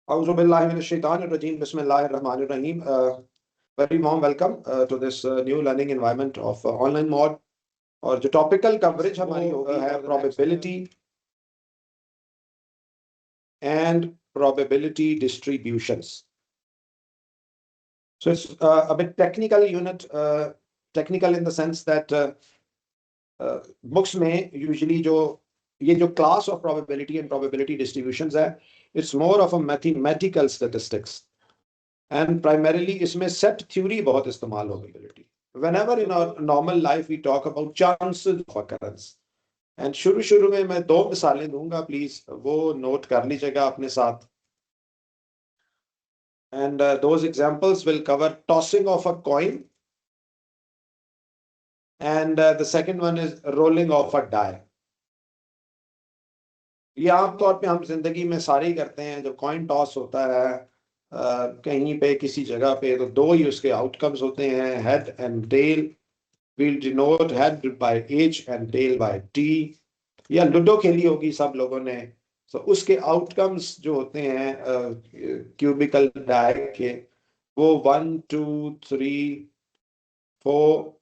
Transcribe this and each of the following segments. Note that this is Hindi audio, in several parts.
Auzu billahi minash shaitanir rajim. Bismillahir rahmanir rahim. Very warm welcome to this new learning environment of online mod. और जो टॉपिकल कवरेज हमारी होगी है probability and probability distributions. So it's a bit technical unit, technical in the sense that books में usually ये जो class of probability and probability distributions है, it's more of a mathematical statistics. And primarily इसमें set theory बहुत इस्तेमाल हो probability. Whenever in our normal life we talk about chances of occurrence. And शुरू में मैं 2 मिसालें दूंगा, प्लीज वो नोट कर लीजिएगा अपने साथ. And those examples will cover tossing of a coin, and the second one is rolling of a die. ये आमतौर पे हम जिंदगी में सारे ही करते हैं. जब कॉइन टॉस होता है कहीं पे किसी जगह पे, तो 2 ही उसके आउटकम्स होते हैं, head and tail. we'll denote head by H and tail by T. या लूडो खेली होगी सब लोगों ने. तो उसके आउटकम्स जो होते हैं क्यूबिकल डाई के, वो 1 2 3 4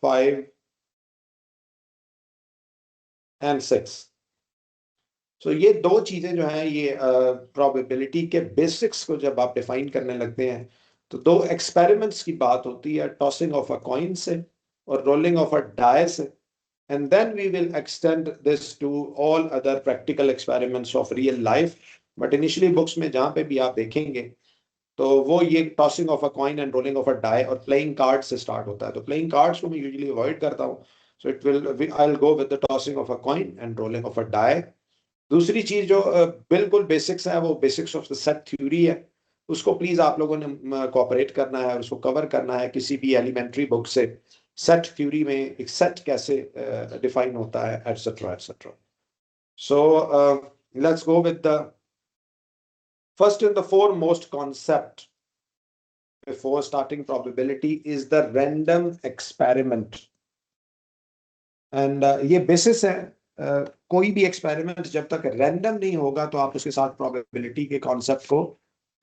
5 and 6. तो ये 2 चीजें जो हैं, ये प्रोबेबिलिटी के बेसिक्स को जब आप डिफाइन करने लगते हैं, तो 2 एक्सपेरिमेंट्स की बात होती है, टॉसिंग ऑफ अ कॉइन से और रोलिंग ऑफ अ डाई से. And then we will extend this to all other practical experiments of real life. But initially books में जहाँ पे भी आप देखेंगे, तो वो ये tossing of a coin and rolling of a die और playing cards से start होता है. तो playing cards को मैं usually avoid करता हूँ. So I'll go with the tossing of a coin and rolling of a die. दूसरी चीज जो बिल्कुल बेसिक्स है, वो basics of the set theory है. उसको प्लीज आप लोगों ने कोऑपरेट करना है, उसको कवर करना है किसी भी एलिमेंट्री बुक से. सेट थ्योरी में एक सेट कैसे डिफाइन होता है, etcetera etcetera. So let's go with the first and the foremost concept before starting probability is the random experiment. And ये बेसिस है. कोई भी एक्सपेरिमेंट जब तक रैंडम नहीं होगा, तो आप उसके साथ प्रोबेबिलिटी के कॉन्सेप्ट को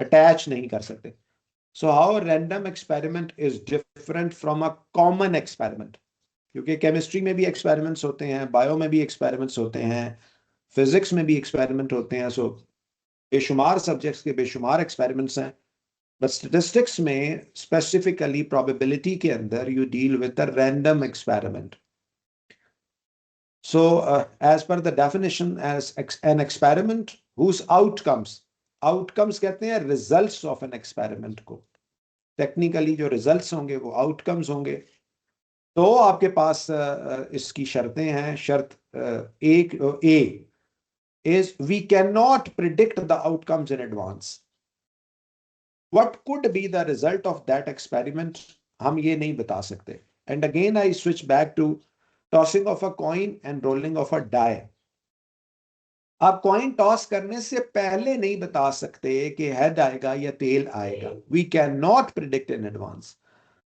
अटैच नहीं कर सकते. So how a random experiment is different from a common experiment? क्योंकि केमिस्ट्री में भी एक्सपेरिमेंट्स होते हैं, बायो में भी एक्सपेरिमेंट्स होते हैं, फिजिक्स में भी एक्सपेरिमेंट होते हैं. सो बेशुमार सब्जेक्ट्स के बेशुमार एक्सपेरिमेंट्स हैं. बट स्टैटिस्टिक्स में स्पेसिफिकली प्रोबेबिलिटी के अंदर you deal with the random experiment. So as per the definition, as an experiment whose outcomes कहते हैं रिजल्ट्स ऑफ एन एक्सपेरिमेंट को. टेक्निकली जो रिजल्ट्स होंगे वो आउटकम्स होंगे. तो आपके पास इसकी शर्तें हैं. शर्त एक A is we can not predict the outcomes in advance. What could be the result of that experiment, हम ये नहीं बता सकते. And again I switch back to tossing of a coin and rolling of a die. आप कॉइन टॉस करने से पहले नहीं बता सकते कि हेड आएगा या टेल आएगा. We can not predict in advance.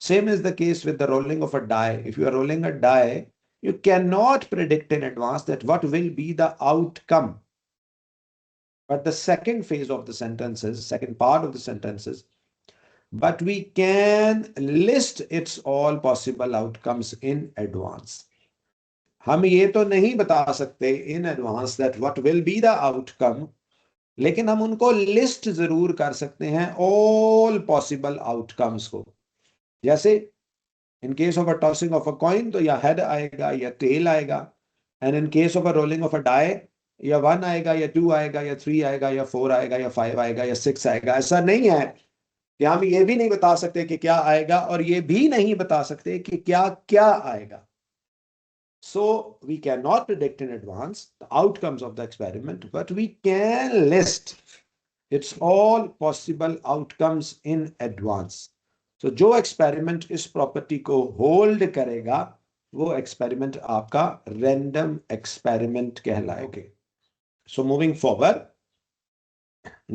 Same is the case with the rolling of a die. If you are rolling a die, you cannot predict in advance that what will be the outcome. But the second phase of the sentences, second part of the sentences, but we can list its all possible outcomes in advance. हम ये तो नहीं बता सकते in advance that what will be the outcome, लेकिन हम उनको लिस्ट जरूर कर सकते हैं all possible outcomes को. जैसे in case of a tossing of a coin, तो या हेड आएगा या टेल आएगा. And in case of a rolling of a die, या 1 आएगा या 2 आएगा या 3 आएगा या 4 आएगा या 5 आएगा या 6 आएगा. ऐसा नहीं है कि हम ये भी नहीं बता सकते कि क्या आएगा, और ये भी नहीं बता सकते कि क्या क्या आएगा. So we cannot predict in advance the outcomes of the experiment, but we can list its all possible outcomes in advance. तो जो एक्सपेरिमेंट इस प्रॉपर्टी को होल्ड करेगा, वो एक्सपेरिमेंट आपका रैंडम एक्सपेरिमेंट कहलाएगा. So moving forward,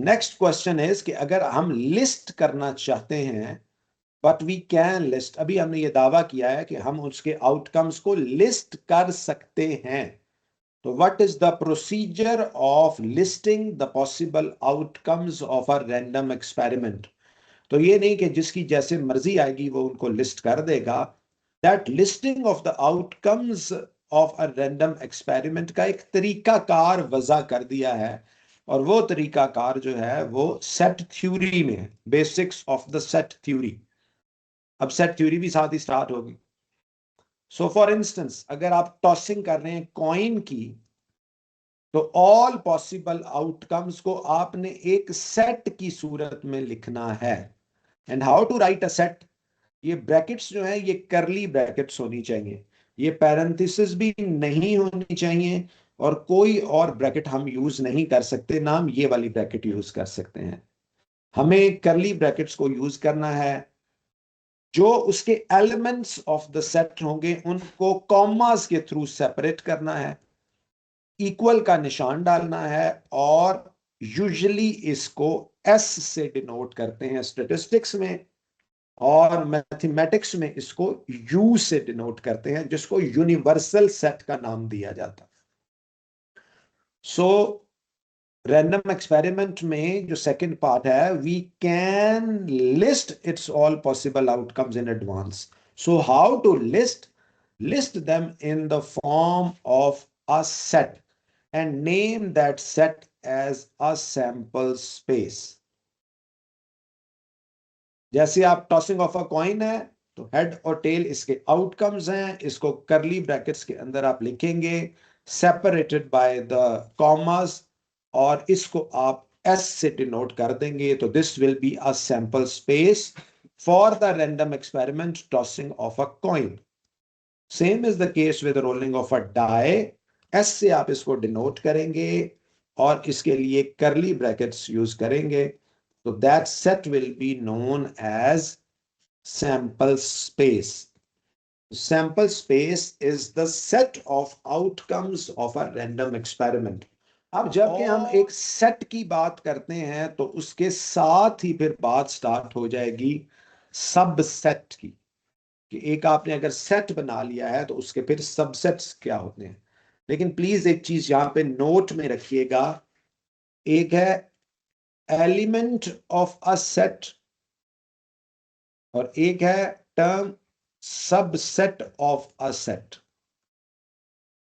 next question is कि अगर हम लिस्ट करना चाहते हैं, बट वी कैन लिस्ट, अभी हमने ये दावा किया है कि हम उसके आउटकम्स को लिस्ट कर सकते हैं. तो what is the procedure of listing the possible outcomes of a random experiment? तो ये नहीं कि जिसकी जैसे मर्जी आएगी वो उनको लिस्ट कर देगा। That listing of the outcomes of a random experiment का एक तरीकाकार वजह कर दिया है, और वो तरीकाकार जो है वो सेट थ्योरी में है, basics of the set theory. अब सेट थ्योरी भी साथ ही स्टार्ट होगी। सो फॉर इंस्टेंस, अगर आप टॉसिंग कर रहे हैं कॉइन की, तो ऑल पॉसिबल आउटकम्स को आपने एक सेट की सूरत में लिखना है। And how to write a set? ये ब्रैकेट्स जो है ये करली ब्रैकेट्स होनी चाहिए, ये पैरेंथेसिस भी नहीं होनी चाहिए, और कोई और ब्रैकेट हम यूज नहीं कर सकते, ना हम ये वाली ब्रैकेट यूज कर सकते हैं। हमें करली ब्रैकेट्स को यूज करना है। जो उसके एलिमेंट्स ऑफ द सेट होंगे उनको कॉमास के थ्रू सेपरेट करना है, इक्वल का निशान डालना है, और यूजुअली इसको एस से डिनोट करते हैं स्टैटिस्टिक्स में, और मैथमेटिक्स में इसको यू से डिनोट करते हैं, जिसको यूनिवर्सल सेट का नाम दिया जाता है। सो रैंडम एक्सपेरिमेंट में जो सेकंड पार्ट है, we can list its all possible outcomes in advance. So how to list them in the form of a set and name that set as a sample space. जैसे आप टॉसिंग ऑफ अ कॉइन है, तो हेड और टेल इसके आउटकम्स हैं, इसको करली ब्रैकेट्स के अंदर आप लिखेंगे सेपरेटेड बाय द कॉमास, और इसको आप एस से डिनोट कर देंगे, तो this will be a sample space for the random experiment tossing of a coin. Same is the case with rolling of a die, एस से आप इसको डिनोट करेंगे और इसके लिए करली ब्रैकेट्स यूज करेंगे, तो that set will be known as sample space. Sample space is the set of outcomes of a random experiment. अब जबकि हम एक सेट की बात करते हैं तो उसके साथ ही फिर बात स्टार्ट हो जाएगी सबसेट की, कि एक आपने अगर सेट बना लिया है तो उसके फिर सबसेट्स क्या होते हैं। लेकिन प्लीज एक चीज यहां पे नोट में रखिएगा, एक है एलिमेंट ऑफ अ सेट, और एक है term subset of a set.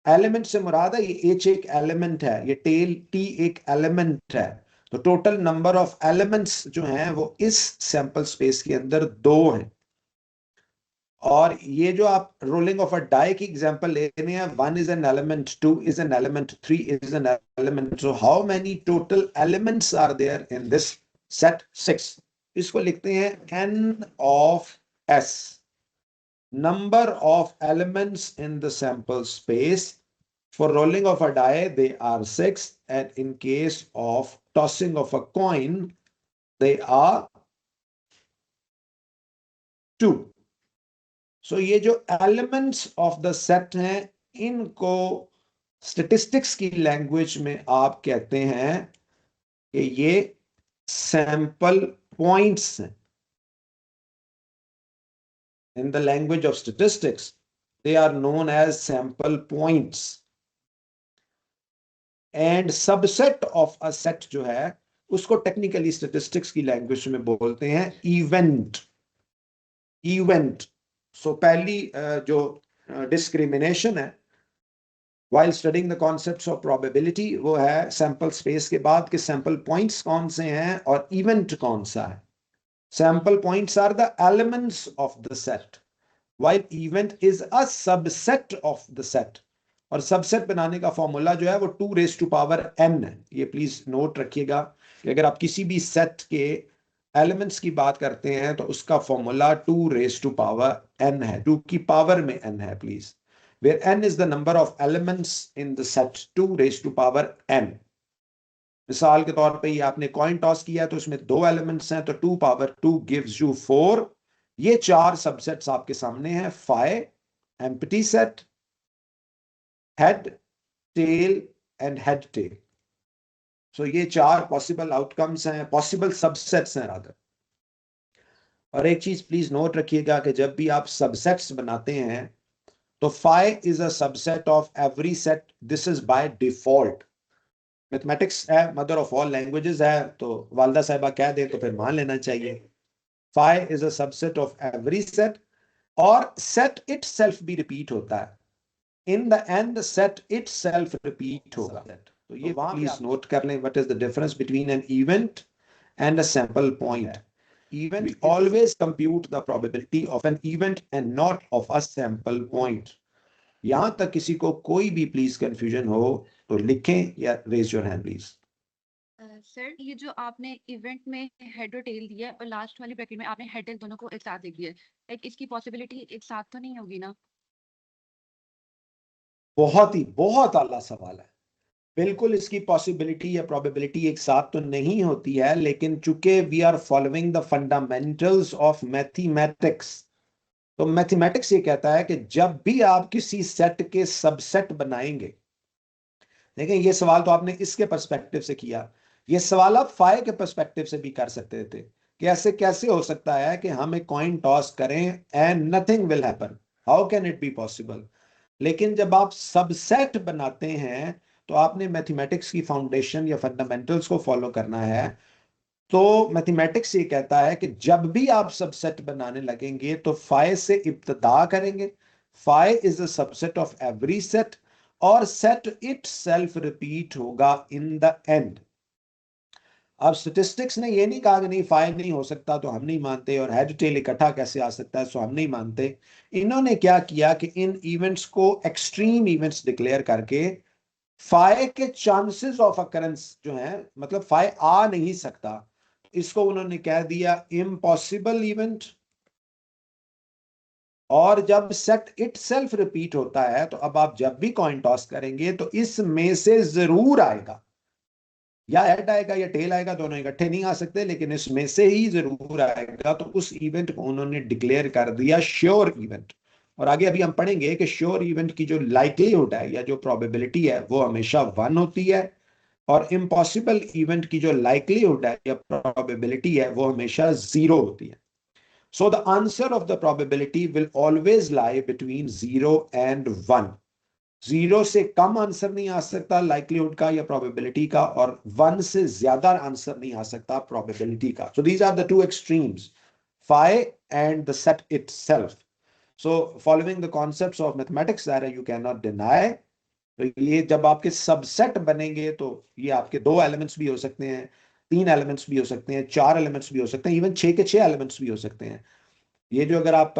Element से मुराद है, ये एच एक एलिमेंट है, ये टेल टी एक एलिमेंट है, तो टोटल नंबर ऑफ एलिमेंट्स जो हैं वो इस सैंपल स्पेस के अंदर दो हैं। और ये जो आप रोलिंग ऑफ अ डाई की एग्जांपल ले रहे हैं, one is an element, two is an element, three is an element, so how many total elements are there in this set? Six. इसको लिखते हैं n of s, number of elements in the sample space. For rolling of a die they are 6, and in case of tossing of a coin they are 2. So ये जो elements of the set हैं, इनको statistics की लैंग्वेज में आप कहते हैं कि ये sample points हैं। In the language of statistics they are known as sample points. And subset of a set जो है उसको टेक्निकली स्टैटिस्टिक्स की लैंग्वेज में बोलते हैं इवेंट। इवेंट। सो पहली जो डिस्क्रिमिनेशन है while studying the concepts of probability, वो है सैंपल स्पेस के बाद के सैंपल पॉइंट्स कौन से हैं और इवेंट कौन सा है। Sample points are the elements of the set, while event is a subset of the set. और सबसेट बनाने का फॉर्मूला जो है वो 2 रेज टू पावर n है। ये प्लीज नोट रखिएगा कि अगर आप किसी भी सेट के एलिमेंट्स की बात करते हैं तो उसका formula 2 raise to power n है, 2 की पावर में n है please, where n is the number of elements in the set, 2 raised to power n. मिसाल के तौर पे ये आपने कॉइन टॉस किया तो उसमें 2 एलिमेंट्स हैं, तो 2 पावर 2 गिव्स यू 4। ये 4 सबसेट्स आपके सामने हैं, phi, empty set, head, tail and head tail. So ये 4 पॉसिबल आउटकम्स हैं, पॉसिबल सबसेट्स हैं रादर। और एक चीज प्लीज नोट रखिएगा कि जब भी आप सबसेट्स बनाते हैं तो phi is a subset of every set. This is by default. Mathematics है, मदर ऑफ ऑल लैंग्वेजेस है, तो वालदा साहिबा कह दे तो फिर मान लेना चाहिए. phi is a subset of every set, और set itself भी रिपीट होता है. इन the and set itself repeat होगा. तो ये प्लीज नोट कर लें, what is the difference between an event and a sample point. Event always compute the probability of an event and not of a sample point. यहां तक किसी को कोई भी प्लीज कंफ्यूजन हो तो लिखें या raise your hand please. Sir ये जो आपने इवेंट में हेड और टेल दिया है और लास्ट वाली ब्रैकेट में आपने हेड टेल दोनों को एक साथ लिख दिया है, लाइक इसकी पॉसिबिलिटी एक साथ तो नहीं होगी ना? बहुत आला सवाल है. बिल्कुल इसकी पॉसिबिलिटी या प्रोबेबिलिटी एक साथ तो नहीं होती है, लेकिन चूंकि we are following the fundamentals of mathematics, तो मैथमेटिक्स ये कहता है कि जब भी आप किसी सेट के सबसेट बनाएंगे, देखिए ये सवाल तो आपने इसके पर्सपेक्टिव से किया, ये सवाल आप फाई के पर्सपेक्टिव से भी कर सकते थे कि ऐसे कैसे हो सकता है कि हम एक कॉइन टॉस करें and nothing will happen, how can it be possible. लेकिन जब आप सबसेट बनाते हैं तो आपने मैथमेटिक्स की फाउंडेशन या फंडामेंटल्स को फॉलो करना है. तो मैथमेटिक्स ये कहता है कि जब भी आप सबसेट बनाने लगेंगे तो फाई से इब्तदा करेंगे. Phi is a subset of every set, और सेट इट सेल्फ रिपीट होगा इन द एंड. अब स्टेटिस्टिक्स ने ये नहीं कहा कि नहीं फाई नहीं हो सकता तो हम नहीं मानते, और हेड टेल इकट्ठा कैसे आ सकता है तो हम नहीं मानते. इन्होंने क्या किया कि इन इवेंट्स को एक्सट्रीम इवेंट्स डिक्लेयर करके फाई के चांसेस ऑफ अकरेंस जो है, मतलब फाई आ नहीं सकता, इसको उन्होंने कह दिया इम्पॉसिबल इवेंट. और जब सेट इट सेल्फ रिपीट होता है तो अब आप जब भी कॉइन टॉस करेंगे तो इसमें से जरूर आएगा, या हेड आएगा या टेल आएगा, दोनों इकट्ठे नहीं आ सकते, लेकिन इसमें से ही जरूर आएगा. तो उस इवेंट को उन्होंने डिक्लेयर कर दिया श्योर इवेंट. और आगे अभी हम पढ़ेंगे कि श्योर इवेंट की जो लाइकलीहुड है या जो प्रोबेबिलिटी है वो हमेशा 1 होती है, और इम्पॉसिबल इवेंट की जो लाइकलीहुड है या प्रोबेबिलिटी है वो हमेशा 0 होती है. So the answer of the probability will always lie between 0 and 1. 0 से कम आंसर नहीं आ सकता लाइकलीहुड का या प्रोबेबिलिटी का, और 1 से ज्यादा आंसर नहीं आ सकता प्रोबेबिलिटी का. So these are the two extremes, phi and the set itself. So following the concepts of mathematics that you cannot deny, तो ये जब आपके सबसेट बनेंगे तो ये आपके 2 एलिमेंट्स भी हो सकते हैं, 3 एलिमेंट्स भी हो सकते हैं, 4 एलिमेंट्स भी हो सकते हैं, इवन 6 के 6 एलिमेंट्स भी हो सकते हैं. ये जो अगर आप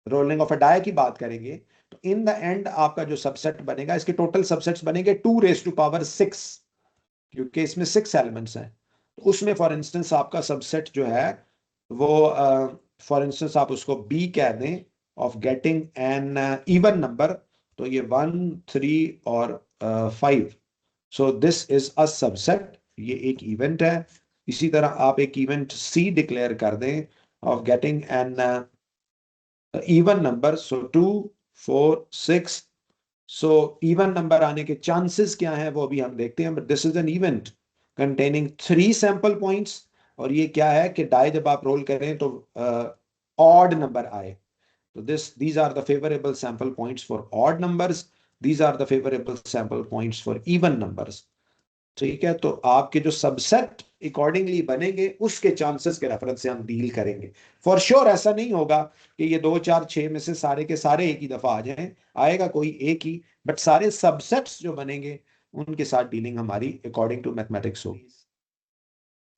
रोलिंग ऑफ अ डाई की बात करेंगे तो इन द एंड आपका जो सबसेट बनेगा, इसके टोटल सबसेट्स बनेंगे 2⁶, क्योंकि इसमें 6 एलिमेंट्स हैं. तो उसमें फॉर इंस्टेंस आपका सबसेट जो है वो फॉर इंस्टेंस आप उसको बी कह दें of getting an even number, तो ये 1, 3 और 5. So this is a subset, ये एक इवेंट है. इसी तरह आप एक इवेंट सी डिक्लेयर कर दें of getting an even number, so 2, 4, 6. so even number आने के chances क्या हैं वो अभी हम देखते हैं, but this is an event containing 3 sample points. और ये क्या है कि डाई जब आप रोल करें तो odd number आए. तो these are the favorable sample points for odd numbers, these are the favorable sample points for even numbers. ठीक है, तो आपके जो सबसेट अकॉर्डिंगली बनेंगे उसके चांसेस के रेफरेंस से हम डील करेंगे. फॉर श्योर ऐसा नहीं होगा कि ये 2, 4, 6 में से सारे के सारे एक ही दफा आ जाएं, आएगा कोई एक ही, बट सारे सबसेट्स जो बनेंगे उनके साथ डीलिंग हमारी अकॉर्डिंग टू मैथमेटिक्स होगी.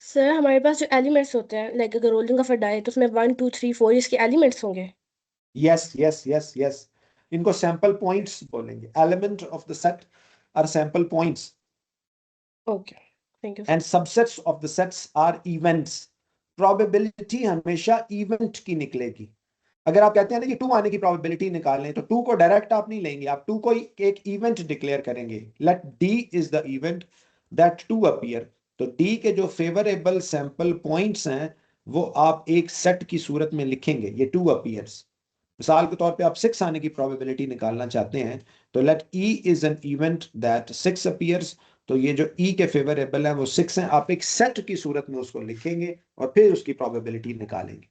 सर हमारे पास जो एलिमेंट्स होते हैं, लाइक अगर रोलिंग ऑफ अ डाई तो उसमें 1, 2, 3, 4 इसके एलिमेंट्स होंगे. यस यस यस यस, इनको सैंपल पॉइंट्स बोलेंगे. Element of the set are sample points. Okay, thank you. And subsets of the sets are events. Probability हमेशा इवेंट की निकलेगी. अगर आप कहते हैं ना कि 2 आने की प्रोबेबिलिटी निकालें, तो 2 को डायरेक्ट आप नहीं लेंगे, आप 2 को एक इवेंट डिक्लेयर करेंगे. Let D is the event that 2 appear. तो डी के जो फेवरेबल सैंपल पॉइंट्स हैं वो आप एक सेट की सूरत में लिखेंगे, ये 2 अपीयर्स. मिसाल के तौर पे आप 6 आने की प्रोबेबिलिटी निकालना चाहते हैं तो let E is an event that 6 appears. तो ये जो ई के फेवरेबल है वो 6 हैं, आप एक सेट की सूरत में उसको लिखेंगे और फिर उसकी प्रोबेबिलिटी निकालेंगे.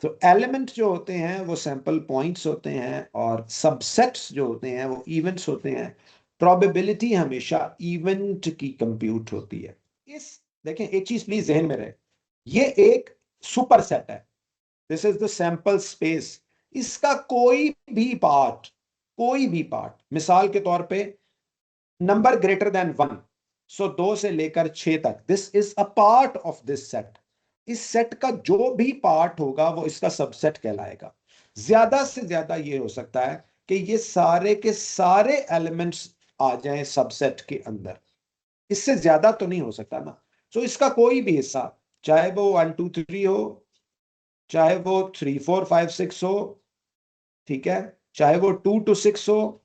तो एलिमेंट जो होते हैं वो सैंपल पॉइंट्स होते हैं और सबसेट्स जो होते हैं वो इवेंट्स होते हैं। प्रोबेबिलिटी हमेशा इवेंट की कंप्यूट होती है। इस देखें एक चीज प्लीज ध्यान में रहे, ये एक सुपर सेट है, this is the sample space. इसका कोई भी पार्ट मिसाल के तौर पे नंबर ग्रेटर देन 1, सो 2 से लेकर 6 तक, this is a part of this set. इस सेट का जो भी पार्ट होगा वो इसका सबसेट कहलाएगा। ज्यादा से ज्यादा ये हो सकता है कि ये सारे के सारे एलिमेंट्स आ जाएं सबसेट के अंदर, इससे ज्यादा तो नहीं हो सकता ना। सो इसका कोई भी हिस्सा, चाहे वो 1 2 3 हो, चाहे वो 3 4 5 6 हो, ठीक है, चाहे वो 2 to 6 हो,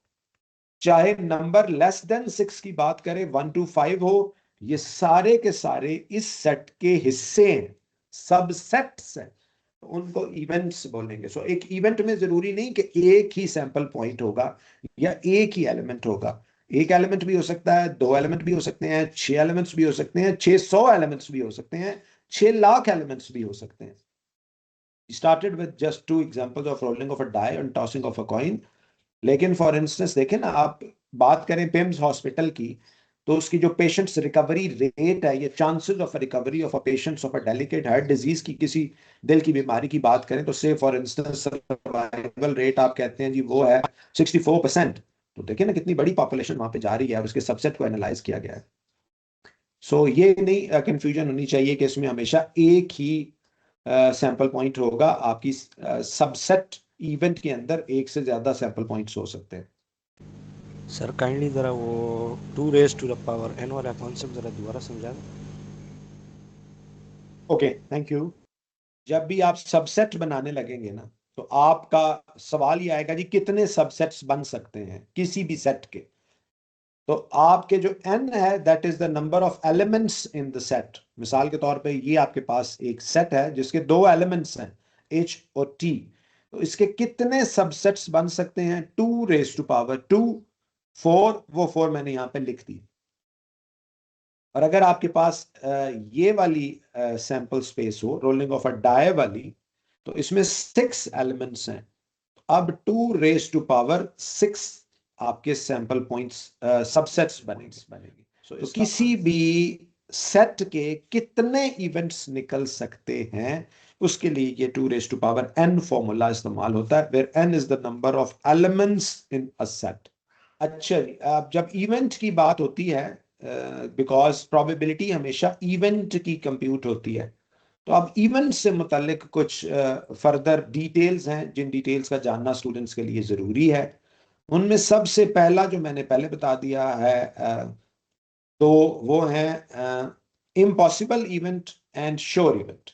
चाहे नंबर लेस देन 6 की बात करें 1 to 5 हो, ये सारे के सारे इस सेट के हिस्से हैं, सबसेट्स हैं, तो उनको इवेंट्स बोलेंगे। सो एक इवेंट में जरूरी नहीं कि एक ही सैंपल पॉइंट होगा या एक ही एलिमेंट होगा। एक एलिमेंट भी हो सकता है, 2 एलिमेंट भी हो सकते हैं, 6 एलिमेंट्स भी हो सकते हैं, 600 एलिमेंट्स भी हो सकते हैं, 6 लाख एलिमेंट्स भी हो सकते हैं। Started with just 2 examples of rolling of a die and tossing of a coin. लेकिन फॉर इंस्टेंस देखें ना, आप बात करें पिम्स हॉस्पिटल की, तो उसकी जो पेशेंट्स रिकवरी रेट है, ये chances of recovery of a patients of a delicate heart disease की, किसी दिल की बीमारी की बात करें, तो से फॉर इंस्टेंस सर्वाइवल रेट आप कहते हैं जी वो है 64%। तो देखिए ना कितनी बड़ी पॉपुलेशन वहां पे जा रही है और उसके सबसेट को एनालाइज किया गया है। सो ये नहीं कंफ्यूजन होनी चाहिए कि इसमें हमेशा एक ही सैंपल पॉइंट होगा। आपकी सबसेट इवेंट के अंदर एक से ज्यादा सैंपल पॉइंट्स हो सकते हैं। सर काइंडली ज़रा वो 2 raise to the power n वाला कॉन्सेप्ट ज़रा दोबारा समझा दें। Okay, thank you. जब भी आप सबसेट बनाने लगेंगे ना, तो आपका सवाल ये आएगा जी कितने सबसेट्स बन सकते हैं किसी भी सेट के। तो आपके जो n है that is the number of elements in the set. मिसाल के तौर पे ये आपके पास एक सेट है जिसके 2 एलिमेंट्स हैं h और t, तो इसके कितने सबसेट्स बन सकते हैं? 2 रेज टू पावर 2, 4, वो 4 मैंने यहां पे लिख दी। और अगर आपके पास ये वाली सैंपल स्पेस हो रोलिंग ऑफ अ डाई वाली, तो इसमें 6 एलिमेंट्स हैं। अब 2 रेज टू पावर 6 आपके सैंपल पॉइंट्स सबसेट्स बनेंगे। तो किसी भी सेट के कितने इवेंट्स निकल सकते हैं, उसके लिए ये 2 raise to power n formula इस्तेमाल होता है, where n is the number of elements in a set. अच्छा जी, अब जब इवेंट की बात होती है, बिकॉज प्रोबेबिलिटी हमेशा इवेंट की कंप्यूट होती है, तो अब इवेंट से मुतालिक कुछ फर्दर डिटेल्स हैं जिन डिटेल्स का जानना स्टूडेंट्स के लिए ज़रूरी है। उनमें सबसे पहला जो मैंने पहले बता दिया है, तो वो है impossible event and sure event.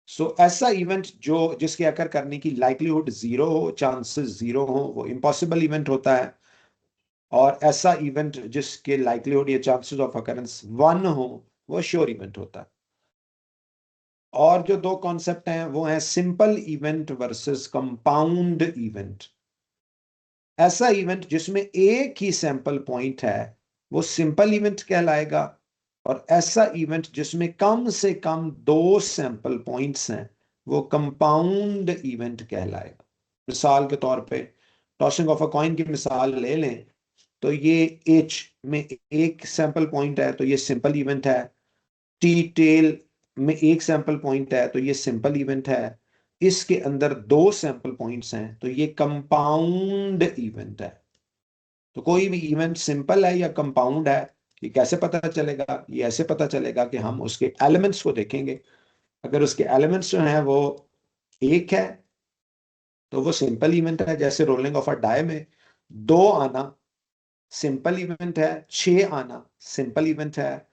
So ऐसा इवेंट जो जिसके अकर करने की लाइक्लीहुड 0 हो, चांसेस 0 हो, वो इम्पॉसिबल इवेंट होता है। और ऐसा इवेंट जिसके लाइक्लीहुड या चांसेस ऑफ अकरेंस 1 हो, वो श्योर इवेंट होता है। और जो 2 कॉन्सेप्ट हैं वो हैं simple event versus compound event. ऐसा इवेंट जिसमें एक ही सैंपल पॉइंट है वो सिंपल इवेंट कहलाएगा, और ऐसा इवेंट जिसमें कम से कम 2 सैंपल पॉइंट्स हैं वो कंपाउंड इवेंट कहलाएगा। मिसाल के तौर पे टॉसिंग ऑफ अ कॉइन की मिसाल ले लें, तो ये एच में एक सैंपल पॉइंट है तो ये सिंपल इवेंट है, टी टेल में एक सैंपल पॉइंट है तो ये सिंपल इवेंट है, इसके अंदर 2 सैंपल पॉइंट्स हैं तो ये कंपाउंड इवेंट है। तो कोई भी इवेंट सिंपल है या कंपाउंड है, ये कैसे पता चलेगा? ये ऐसे पता चलेगा कि हम उसके एलिमेंट्स को देखेंगे। अगर उसके एलिमेंट्स जो हैं वो एक है तो वो सिंपल इवेंट है, जैसे रोलिंग ऑफ अ डाई में 2 आना सिंपल इवेंट है, 6 आना सिंपल इवेंट है,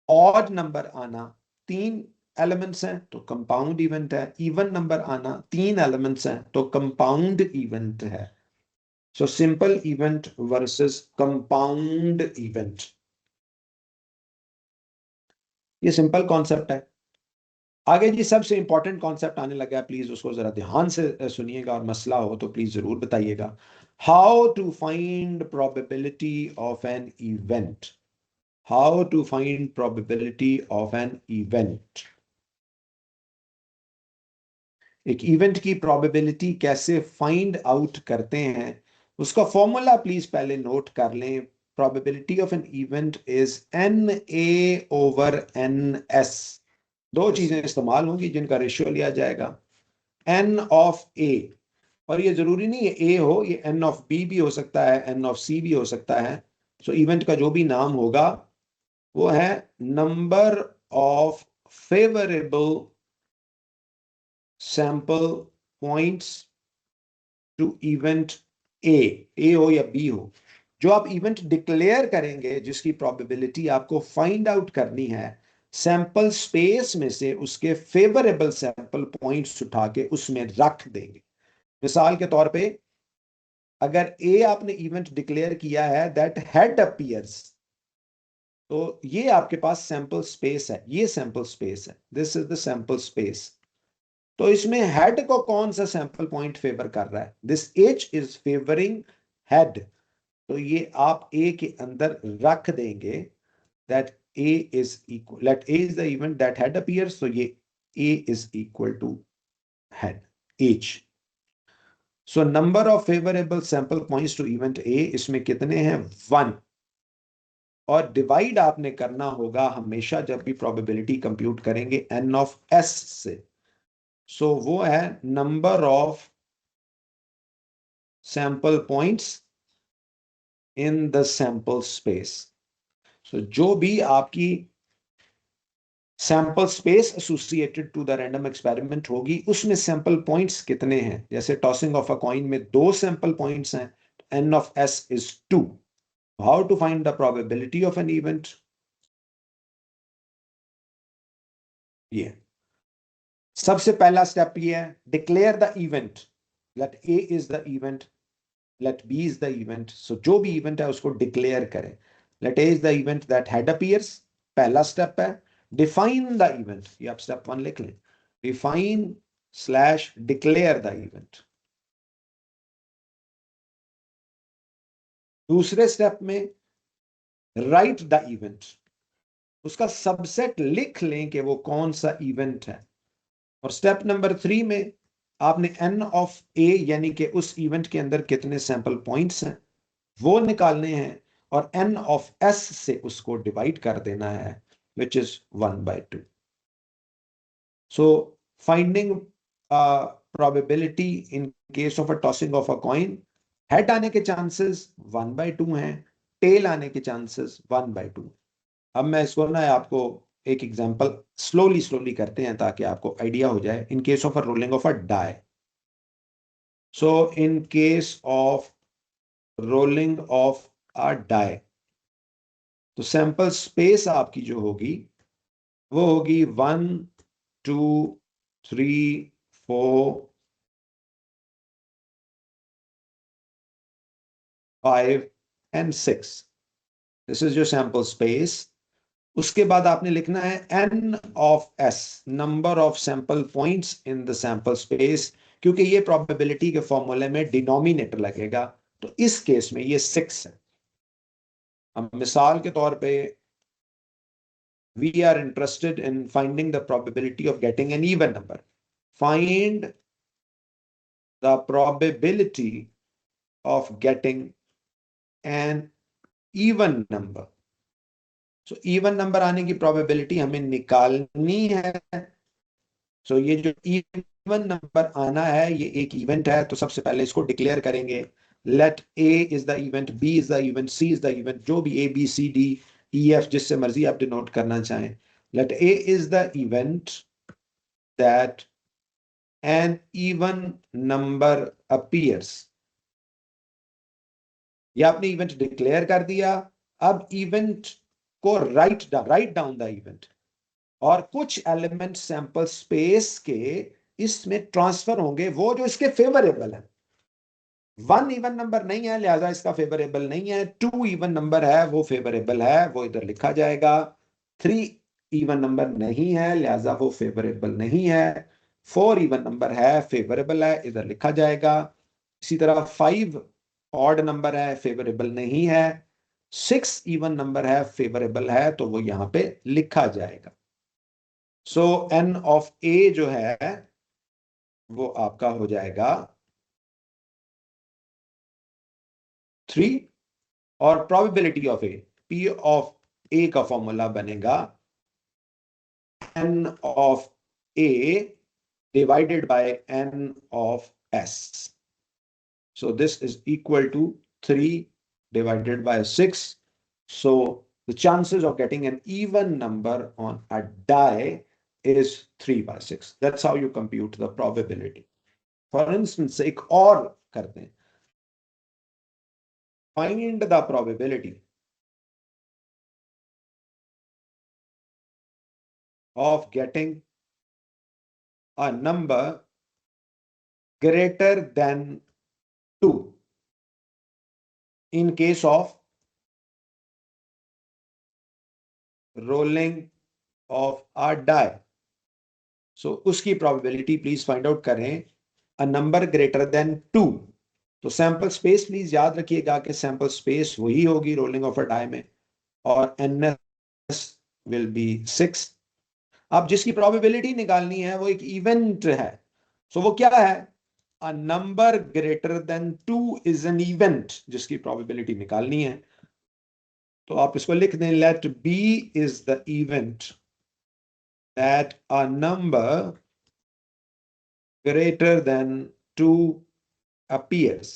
ऑड नंबर आना 3 एलिमेंट्स हैं तो कंपाउंड इवेंट है, इवन नंबर आना 3 एलिमेंट्स हैं तो कंपाउंड इवेंट है। So simple event versus compound event, ये सिंपल कॉन्सेप्ट है। आगे जी सबसे इंपॉर्टेंट कॉन्सेप्ट आने लगा है, प्लीज उसको जरा ध्यान से सुनिएगा, और मसला हो तो प्लीज जरूर बताइएगा। How to find probability of an event. How to find probability of an event. एक इवेंट की प्रोबेबिलिटी कैसे फाइंड आउट करते हैं, उसका फॉर्मूला प्लीज पहले नोट कर लें। Probability of an event is NA/NS। दो चीजें इस्तेमाल होंगी जिनका रेशियो लिया जाएगा, N ऑफ A, और ये जरूरी नहीं है A हो, ये N ऑफ B भी हो सकता है, N ऑफ C भी हो सकता है। सो इवेंट का जो भी नाम होगा वो है number of favourable sample points to event A हो या बी हो। जो आप इवेंट डिक्लेयर करेंगे, जिसकी प्रोबेबिलिटी आपको फाइंड आउट करनी है, सैंपल स्पेस में से उसके फेवरेबल सैंपल पॉइंट्स उठा के उसमें रख देंगे। मिसाल के तौर पे अगर ए आपने इवेंट डिक्लेयर किया है दैट हेड अपीयर्स, तो ये आपके पास सैंपल स्पेस है, ये सैंपल स्पेस है, this is the sample space. तो इसमें हेड को कौन सा सैंपल पॉइंट फेवर कर रहा है, this H is favouring head, तो ये आप ए के अंदर रख देंगे that A is equal, let A is the event that head appears, तो ये A is equal to head H. So number of favourable sample points to event A, इसमें कितने हैं, 1। और डिवाइड आपने करना होगा हमेशा जब भी प्रोबेबिलिटी कंप्यूट करेंगे n ऑफ s से। सो वो है number of sample points in the sample space. So जो भी आपकी sample space associated to the random experiment होगी, उसमें सैंपल पॉइंट्स कितने हैं। जैसे टॉसिंग ऑफ अ कॉइन में 2 सैंपल पॉइंट्स हैं, n of s is 2। How to find the probability of an event, ये सबसे पहला स्टेप ये है, declare the event, let A is the event, let B is the event. So जो भी इवेंट है उसको डिक्लेयर करें। Let A is the event that head appears, पहला स्टेप है। डिफाइन द इवेंट, ये आप स्टेप 1 लिख लें, define slash declare the event. दूसरे स्टेप में राइट द इवेंट, उसका सबसेट लिख लें कि वो कौन सा इवेंट है। और स्टेप नंबर 3 में आपने n ऑफ a यानी कि उस इवेंट के अंदर कितने सैंपल पॉइंट्स हैं वो निकालने हैं, और n ऑफ s से उसको डिवाइड कर देना है, which is 1/2। So finding probability in case of a tossing of a coin, head आने के चांसेस 1/2 हैं, टेल आने के चांसेस 1/2। अब मैं इसको ना आपको एक एग्जांपल स्लोली स्लोली करते हैं ताकि आपको आइडिया हो जाए। In case of a rolling of a die, so in case of rolling of a die, तो सैंपल स्पेस आपकी जो होगी वो होगी 1 2 3 4 5 and 6, this is your sample space. उसके बाद आपने लिखना है n of s, number of sample points in the sample space, क्योंकि ये प्रोबेबिलिटी के फॉर्मूले में डिनोमिनेटर लगेगा, तो इस केस में ये 6 है। अब मिसाल के तौर पे we are interested in finding the probability of getting an even number. Find the probability of getting an even number. So even number आने की probability हमें निकालनी है। So ये जो even number आना है ये एक event है, तो सबसे पहले इसको declare करेंगे। Let A is the event, B is the event, C is the event, जो भी A B C D E F जिससे मर्जी आप डिनोट करना चाहें। Let A is the event that an even number appears। ये आपने इवेंट डिक्लेयर कर दिया। अब इवेंट को राइट डाउन द इवेंट, और कुछ एलिमेंट सैंपल स्पेस के इसमें ट्रांसफर होंगे वो जो इसके फेवरेबल है। 1 इवन नंबर नहीं है लिहाजा इसका फेवरेबल नहीं है, 2 इवन नंबर है वो फेवरेबल है, वो इधर लिखा जाएगा। 3 इवन नंबर नहीं है लिहाजा वो फेवरेबल नहीं है। 4 इवन नंबर है, फेवरेबल है, इधर लिखा जाएगा। इसी तरह 5 ऑड नंबर है, फेवरेबल नहीं है। 6 इवन नंबर है, फेवरेबल है, तो वो यहां पे लिखा जाएगा। सो n ऑफ a जो है वो आपका हो जाएगा 3 और probability of A, P of A का फॉर्मूला बनेगा n of a divided by n of s. So this is equal to 3 divided by 6. So the chances of getting an even number on a die is 3 by 6. That's how you compute the probability. For instance, एक और करते हैं. Find the probability of getting a number greater than 2 in case of rolling of a die. So उसकी probability please find out करें. A number greater than 2. तो सैंपल स्पेस प्लीज याद रखिएगा कि सैंपल स्पेस वही होगी रोलिंग ऑफ अ डाई में, और NS विल बी 6. अब जिसकी प्रोबेबिलिटी निकालनी है वो एक इवेंट है. सो वो क्या है? A number greater than 2 is an event जिसकी प्रोबेबिलिटी निकालनी है. तो आप इसको लिख दें, let B is the event that a number greater than 2 appears.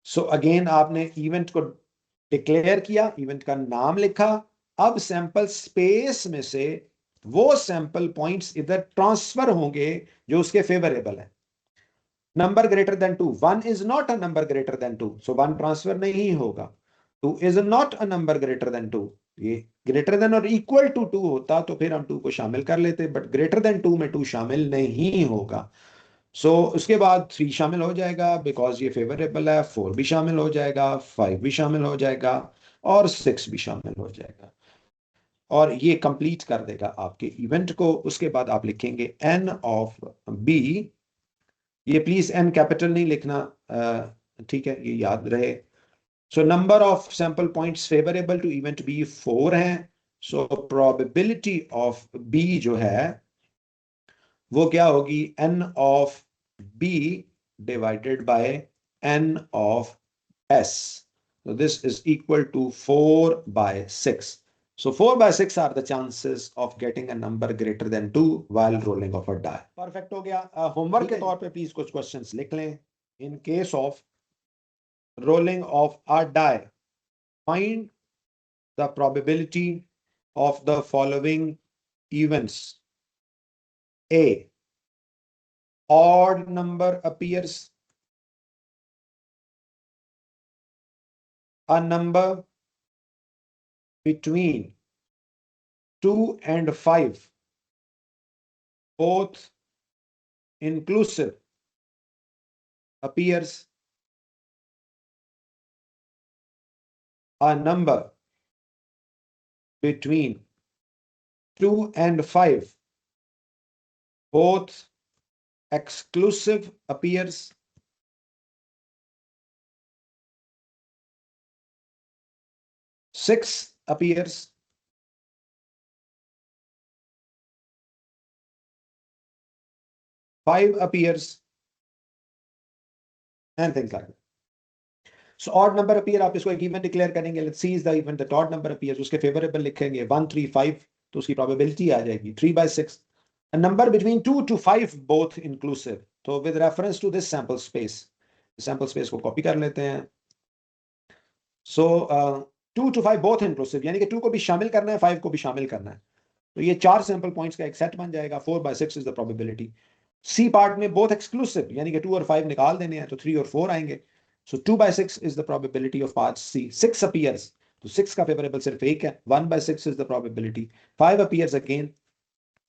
So again आपने इवेंट को डिक्लेयर किया, इवेंट का नाम लिखा. अब सैंपल स्पेस में से वो सैंपल पॉइंट्स इधर ट्रांसफर होंगे जो उसके फेवरेबल है. Number greater than 2, 1 is not a number greater than 2, so 1 transfer नहीं होगा. 2 is not a number greater than 2, ये ग्रेटर देन और इक्वल टू 2 होता तो फिर हम 2 को शामिल कर लेते, बट ग्रेटर देन 2 में 2 शामिल नहीं होगा. सो उसके बाद 3 शामिल हो जाएगा बिकॉज ये फेवरेबल है, 4 भी शामिल हो जाएगा, 5 भी शामिल हो जाएगा और 6 भी शामिल हो जाएगा, और ये कंप्लीट कर देगा आपके इवेंट को. उसके बाद आप लिखेंगे n ऑफ b. ये प्लीज n कैपिटल नहीं लिखना, ठीक है, ये याद रहे. So number of sample points favourable to event b 4 हैं. सो प्रोबेबिलिटी ऑफ b जो है वो क्या होगी? n of b divided by n of s. So this is equal to 4 by 6. So 4 by 6 are the chances of getting a number greater than 2 while rolling of a die. Perfect हो गया. होमवर्क के तौर पे प्लीज कुछ क्वेश्चंस लिख लें. In case of rolling of a die, find the probability of the following events. A, odd number appears. A number between 2 and 5, both inclusive, appears. A number between 2 and 5, both exclusive, appears. Six appears. Five appears. And things like that. So odd number appear, आप इसको एक इवेंट डिक्लेयर करेंगे. Let's see is the event that odd number appears. उसके फेवरेबल लिखेंगे 1, 3, 5, तो उसकी प्रोबेबिलिटी आ जाएगी 3 by 6. A number between 2 to 5 both inclusive. तो with reference to this sample space को कॉपी कर लेते हैं. So 2 to 5 both inclusive, यानी कि 2 को भी शामिल करना है, 5 को भी शामिल करना है. तो ये 4 सैंपल पॉइंट्स का एक सेट बन जाएगा. 4 by 6 is the probability. C part में both exclusive, यानी कि 2 और 5 निकाल देने हैं तो 3 और 4 आएंगे. So 2 by 6 is the probability of part C. 6 appears, तो 6 का फेवरेबल सिर्फ एक है. 1 by 6 is the probability. 5 appears again.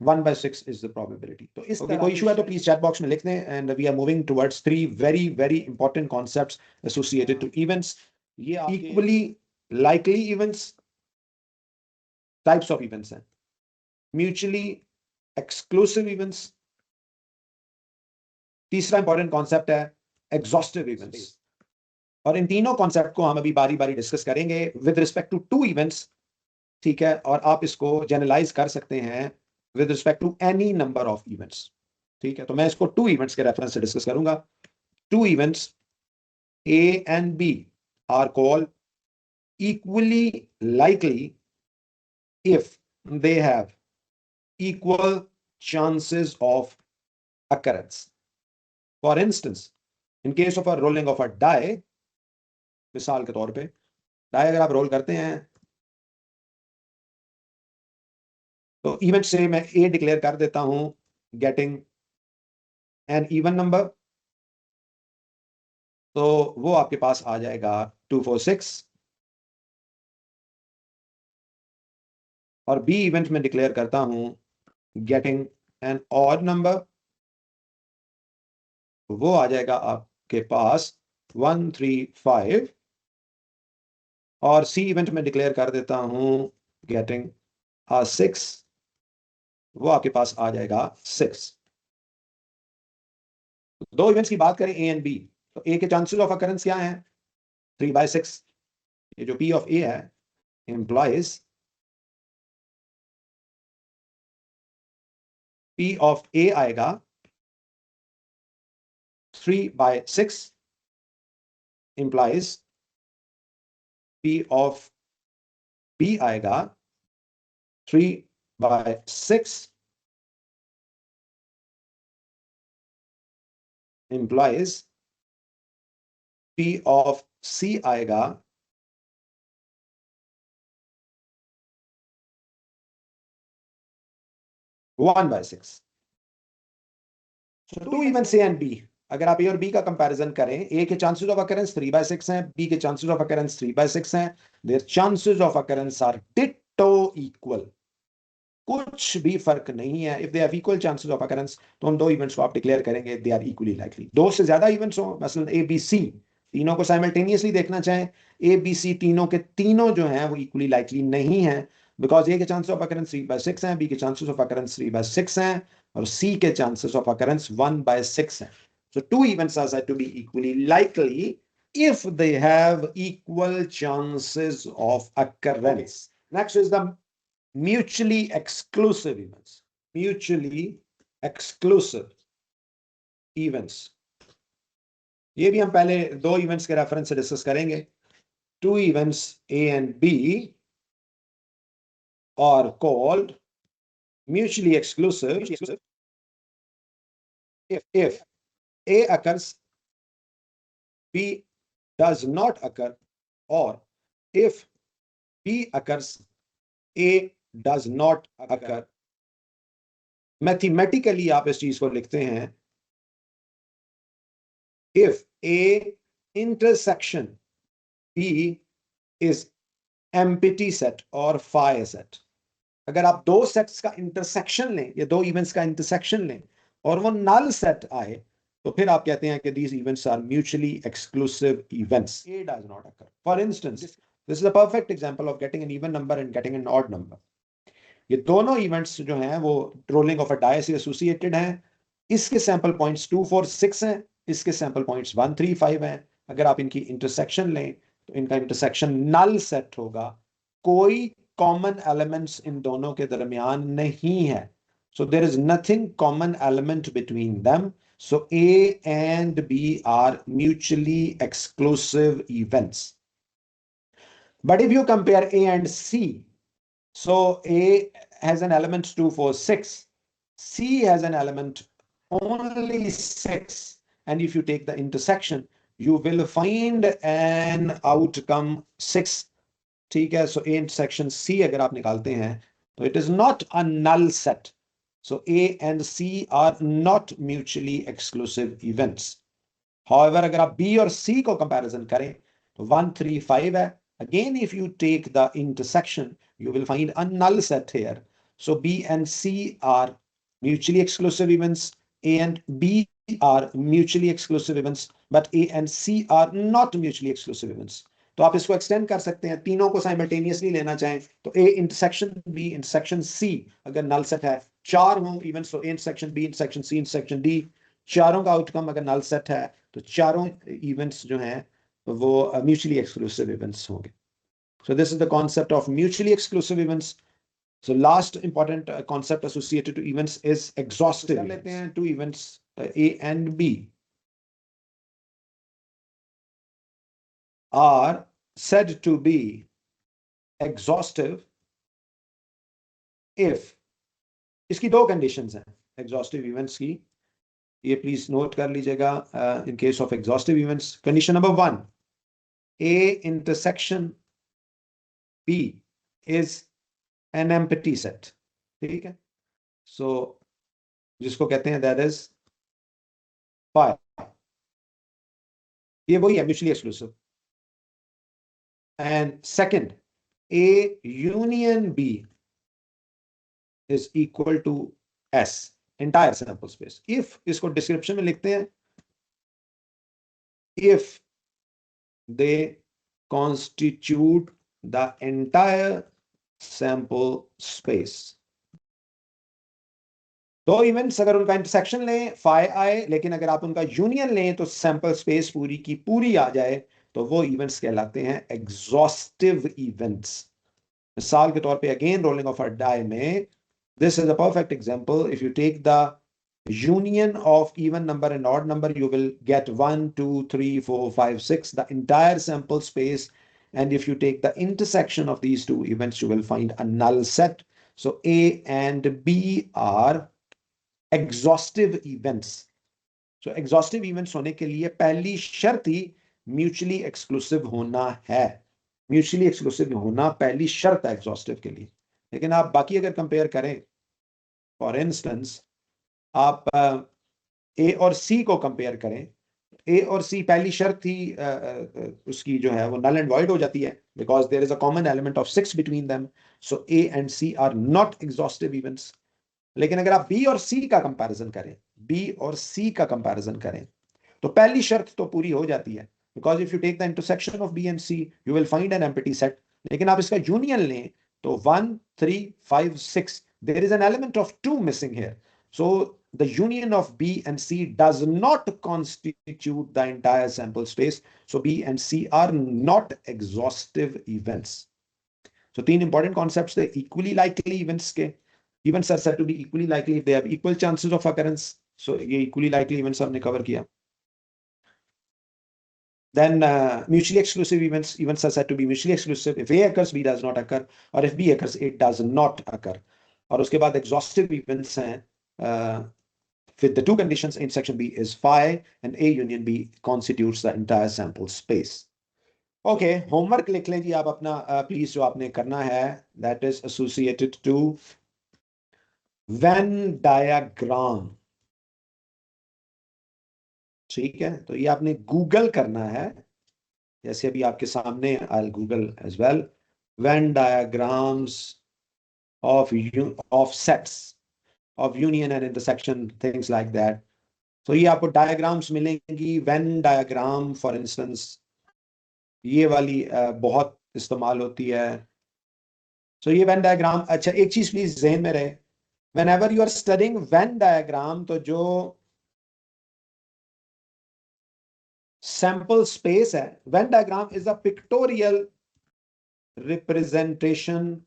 1 by 6 is the probability. तो इस तरह कोई इशू है तो प्लीज चैट बॉक्स में लिख दें. And we are moving towards 3 very very important concepts associated to events. ये equally likely events, types of events हैं. Mutually exclusive events. तीसरा इंपॉर्टेंट कॉन्सेप्ट है एग्जॉस्टिव इवेंट्स, और इन तीनों कॉन्सेप्ट को हम अभी बारी बारी डिस्कस करेंगे विद रिस्पेक्ट टू 2 इवेंट्स. ठीक है, और आप इसको जनरलाइज कर सकते हैं with respect to any number of events. ठीक है, तो मैं इसको 2 events के रेफरेंस से डिस्कस करूंगा. 2 events A and B are called equally likely if they have equal chances of occurrence. For instance, in case of a rolling of a die, मिसाल के तौर पे die अगर आप रोल करते हैं तो इवेंट से मैं A डिक्लेयर कर देता हूं गेटिंग एन इवन नंबर, तो वो आपके पास आ जाएगा 246. और B इवेंट में डिक्लेयर करता हूं गेटिंग एन ऑड नंबर, वो आ जाएगा आपके पास 135. और C इवेंट में डिक्लेयर कर देता हूं गेटिंग 6, वो आपके पास आ जाएगा 6. दो इवेंट्स की बात करें A एंड B, तो A के चांसेस ऑफ अकरेंस क्या है? 3/6. ये जो P ऑफ A है implies P ऑफ A आएगा 3/6 implies P ऑफ B आएगा 3/6 implies P ऑफ C आएगा 1/6. So 2 events A and B. अगर आप A और B का कंपैरिजन करें, A के चांसेस ऑफ अकरेंस 3/6 हैं, B के चांसेस ऑफ अकरेंस 3/6 हैं. Their chances of occurrence are ditto equal. कुछ भी फर्क नहीं है. If they have equal chances of occurrence तो हम दो इवेंट्स को आप डिक्लेयर करेंगे दे आर इक्वली लाइकली. दो से ज्यादा इवेंट्स हो, मसलन A B C, तीनों को साइमल्टेनियसली देखना चाहें, A B C तीनों के तीनों जो हैं वो इक्वली लाइकली नहीं है, बिकॉज A के चांसेस ऑफ अकरेंस 3/6 हैं, B के चांसेस ऑफ अकरेंस 3/6 हैं, और C के chances of occurrence 1/6 हैं. So 2 events are said to be equally likely if they have equal chances of occurrence. Next is the mutually exclusive events. Mutually exclusive events. ये भी हम पहले दो events के रेफरेंस से डिस्कस करेंगे. 2 events A and B are called mutually exclusive if A occurs, B does not occur, or if B occurs, A does not occur. Mathematically आप इस चीज को लिखते हैं if A intersection B is empty set or phi set. अगर आप दो सेट्स का इंटरसेक्शन लें, ये दो इवेंट्स का इंटरसेक्शन लें और वो नल सेट आए, तो फिर आप कहते हैं कि these events are mutually exclusive events. A does not occur. For instance, this is a perfect example of getting an even number and getting an odd number. ये दोनों इवेंट्स जो हैं वो रोलिंग ऑफ अ डाई से एसोसिएटेड हैं. इसके सैंपल पॉइंट्स 246 हैं, इसके सैंपल पॉइंट्स 135 हैं. अगर आप इनकी इंटरसेक्शन लें तो इनका इंटरसेक्शन नल सेट होगा. कोई कॉमन एलिमेंट्स इन दोनों के दरमियान नहीं है. So there is nothing common element between them. So A and B are mutually exclusive events. But if you compare A and C, so A has an element 246, C has an element only 6, and if you take the intersection, you will find an outcome 6. ठीक है, so A intersection C अगर आप निकालते हैं तो it is not a null set. So A and C are not mutually exclusive events. However, अगर आप B और C को comparison करें तो 135 है. Again, if you take the intersection, you will find a null set here. So B and C are mutually exclusive events. A and B are mutually exclusive events, but A and C are not mutually exclusive events. तो आप इसको एक्सटेंड कर सकते हैं, तीनों को साइमल्टेनियसली लेना चाहें तो A intersection B intersection C अगर नल सेट है, चार हों इवेंट्स तो A intersection B intersection C intersection D, चारों का आउटकम अगर नल सेट है तो चारों इवेंट्स जो हैं वो म्यूचुअली एक्सक्लूसिव इवेंट्स होंगे. So this is the concept of mutually exclusive events. So last important concept associated to events is exhaustive. लेते हैं two events A and B are said to be exhaustive if, इसकी दो conditions हैं exhaustive events की, ये please note कर लीजिएगा in case of exhaustive events. Condition number 1, A intersection B is an empty set. ठीक है, so जिसको कहते हैं that is phi, ये वही है mutually exclusive. And second, A union B is equal to S, entire sample space. If, इसको description में लिखते हैं, if they constitute the entire sample space. दो इवेंट्स अगर उनका इंटरसेक्शन लें फाई आए, लेकिन अगर आप उनका यूनियन लें तो सैंपल स्पेस पूरी की पूरी आ जाए, तो वो इवेंट्स कहलाते हैं एग्जॉस्टिव इवेंट्स. मिसाल के तौर पे again rolling of a die में, this is a perfect example. If you take the union of even number and odd number, you will get 1 2 3 4 5 6, the entire sample space. And if you take the intersection of these two events, you will find a null set. So A and B are exhaustive events. So exhaustive events होने के लिए पहली शर्त ही mutually exclusive होना है. Mutually exclusive होना पहली शर्त है exhaustive के लिए. लेकिन आप बाकी अगर कंपेयर करें, फॉर इंस्टेंस आप A और C को कंपेयर करें, A और C पहली शर्त थी उसकी जो है वो null and void हो जाती है, because there is a common element of 6 between them. So A and C are not exhaustive events. लेकिन अगर आप B और C का कंपैरिजन करें, B और C का कंपैरिजन करें, तो पहली शर्त तो पूरी हो जाती है, because if you take the intersection of B and C, you will find an empty set. लेकिन आप इसका यूनियन लें तो 1 3 5 6, there is an element of 2 missing here. So the union of B and C does not constitute the entire sample space. So B and C are not exhaustive events. So 3 important concepts, the equally likely events के, events are said to be equally likely if they have equal chances of occurrence. So ये equally likely events हमने cover किया. Then mutually exclusive events are said to be mutually exclusive if A occurs, B does not occur, or if B occurs, A does not occur. और उसके बाद exhaustive events हैं with the two conditions, intersection B is phi and A union B constitutes the entire sample space. Okay, homework लिख लें जी आप अपना please, जो आपने करना है, that is associated to Venn diagram. ठीक है, तो ये आपने गूगल करना है, जैसे अभी आपके सामने I'll Google as well, Venn diagrams of sets of union and intersection, things like that. So ये आपको diagrams मिलेंगी. Venn diagram for instance, ये वाली बहुत इस्तेमाल होती है. So ये Venn diagram, अच्छा एक चीज प्लीज ज़हन में रहे, whenever you are studying Venn diagram, तो जो sample space है, Venn diagram is a pictorial representation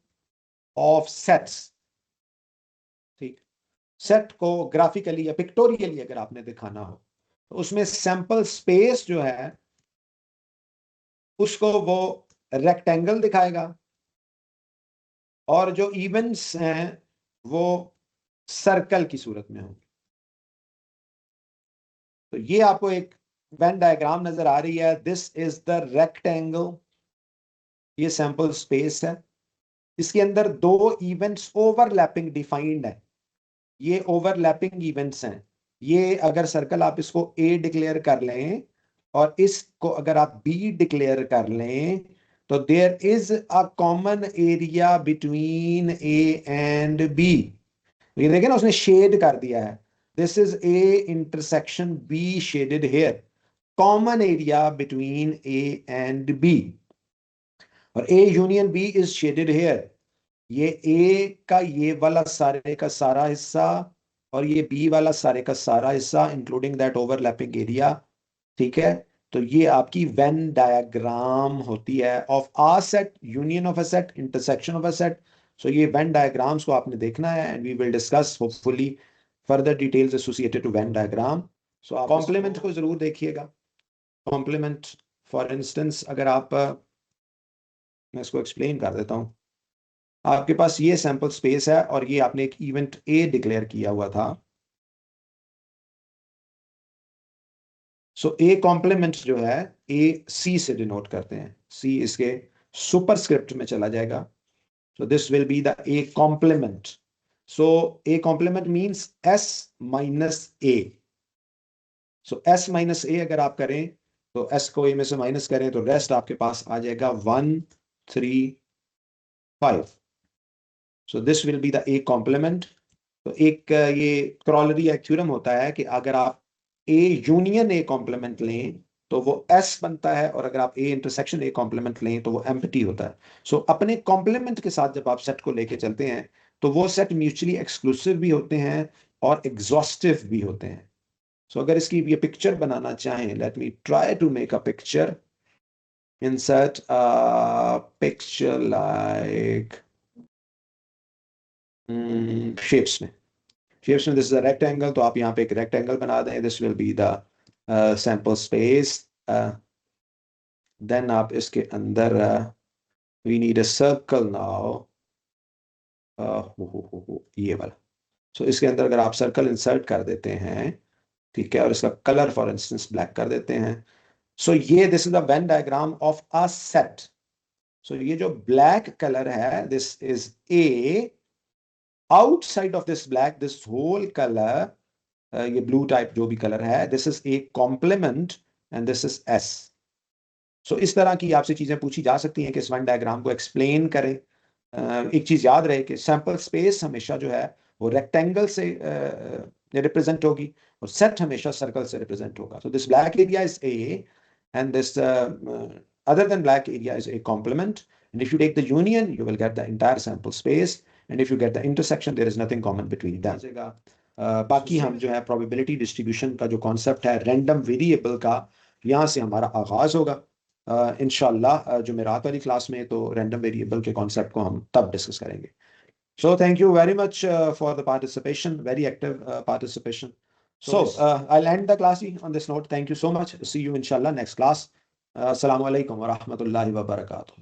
of sets. ठीक, सेट को ग्राफिकली या पिक्टोरियली अगर आपने दिखाना हो, तो उसमें सैंपल स्पेस जो है उसको वो रेक्टेंगल दिखाएगा, और जो इवेंट्स हैं वो सर्कल की सूरत में होंगे. तो ये आपको एक वेन डायग्राम नजर आ रही है. दिस इज द रेक्टेंगल, ये सैंपल स्पेस है, इसके अंदर दो इवेंट्स ओवरलैपिंग डिफाइंड है. ये ओवरलैपिंग इवेंट्स हैं. ये अगर सर्कल आप इसको A डिक्लेयर कर लें और इसको अगर आप B डिक्लेयर कर लें, तो there is a common area between A and B. ये देखें ना, उसने शेड कर दिया है. This is A intersection B shaded here. Common area between A and B. और A union B is shaded here. ये A का ये वाला सारे का सारा हिस्सा और ये B वाला सारे का सारा हिस्सा इंक्लूडिंग दैट ओवरलैपिंग एरिया. ठीक है, तो ये आपकी वेन डायग्राम होती है of a set, union of a set, intersection of a set, so ये वेन डायग्राम्स को आपने देखना है and we will discuss hopefully further details associated to Venn diagram. So आप कॉम्प्लीमेंट को जरूर देखिएगा। कॉम्प्लीमेंट फॉर इंस्टेंस अगर आप मैं इसको एक्सप्लेन कर देता हूँ। आपके पास ये सैंपल स्पेस है और ये आपने एक इवेंट ए डिक्लेयर किया हुआ था। सो ए कॉम्प्लीमेंट जो है ए सी से डिनोट करते हैं, सी इसके सुपरस्क्रिप्ट में चला जाएगा। So this will be the A complement. So A complement means S minus A. So S minus A अगर आप करें तो एस को ए में से माइनस करें तो रेस्ट आपके पास आ जाएगा 1 3 5। So this will be the A complement. तो एक ये क्रॉलरी या थ्योरम होता है कि अगर आप ए यूनियन ए कॉम्प्लीमेंट लें तो वो एस बनता है, और अगर आप ए इंटरसेक्शन ए कॉम्प्लीमेंट लें तो वो एम्प्टी होता है। सो अपने कॉम्प्लीमेंट के साथ जब आप सेट को लेके चलते हैं तो वो सेट म्यूचुअली एक्सक्लूसिव भी होते हैं और एग्जॉस्टिव भी होते हैं। सो अगर इसकी ये पिक्चर बनाना चाहें, let me try to make a picture, insert a picture like shapes में दिस इज अ रेक्टेंगल, तो आप यहाँ पे एक रेक्टेंगल बना दें। This will be the sample space. Then आप इसके अंदर we need a circle now, ये वाला। सो इसके अंदर अगर आप सर्कल इंसर्ट कर देते हैं, ठीक है, और इसका कलर फॉर इंस्टेंस ब्लैक कर देते हैं। सो ये this is the Venn diagram of a set. So ये जो ब्लैक कलर है this is A, outside of this black this whole colour, ये ब्लू टाइप जो भी कलर है, this is A complement and this is S. So इस तरह की आपसे चीजें पूछी जा सकती हैं कि इस वन डायग्राम को एक्सप्लेन करें। एक चीज याद रहे कि सैंपल स्पेस हमेशा जो है वो रेक्टेंगल से रिप्रेजेंट होगी और सेट हमेशा सर्कल से रिप्रेजेंट होगा। So this black area is A and this other than black area is a complement, and if you take the union you will get the entire sample space, and if you get the intersection there is nothing common between them. बाकी हम जो है प्रोबेबिलिटी डिस्ट्रीब्यूशन का जो कॉन्सेप्ट है रैंडम वेरिएबल का, यहाँ से हमारा आगाज होगा इंशाल्लाह जुमेरात वाली क्लास में। तो रैंडम वेरिएबल के कॉन्सेप्ट को हम तब डिस्कस करेंगे। So thank you very much for the participation, very active participation. So I'll end the class on this note. Thank you so much. See you inshallah next class. Assalamu alaikum wa rahmatullahi wa barakatuh.